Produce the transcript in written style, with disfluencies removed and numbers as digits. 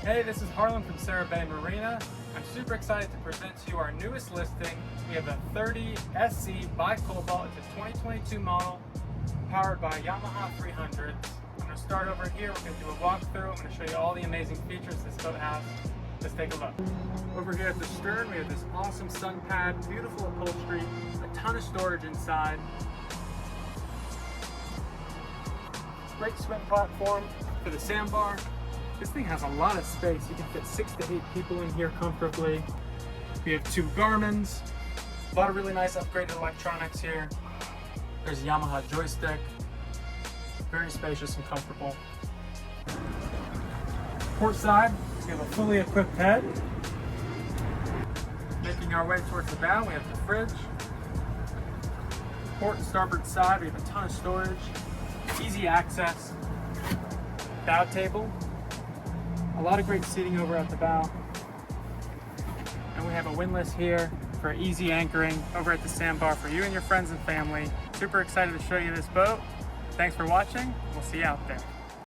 Hey, this is Harlan from Sarah Bay Marina. I'm super excited to present to you our newest listing. We have the 30SC by Cobalt. It's a 2022 model powered by Yamaha 300s. I'm going to start over here. We're going to do a walkthrough. I'm going to show you all the amazing features this boat has. Let's take a look. Over here at the stern, we have this awesome sun pad, beautiful upholstery, a ton of storage inside. Great swim platform for the sandbar. This thing has a lot of space. You can fit 6 to 8 people in here comfortably. We have 2 Garmins, a lot of really nice upgraded electronics here. There's a Yamaha joystick, very spacious and comfortable. Port side, we have a fully equipped head. Making our way towards the bow, we have the fridge. Port and starboard side, we have a ton of storage, easy access. Bow table, a lot of great seating over at the bow. And we have a windlass here for easy anchoring over at the sandbar for you and your friends and family. Super excited to show you this boat. Thanks for watching. We'll see you out there.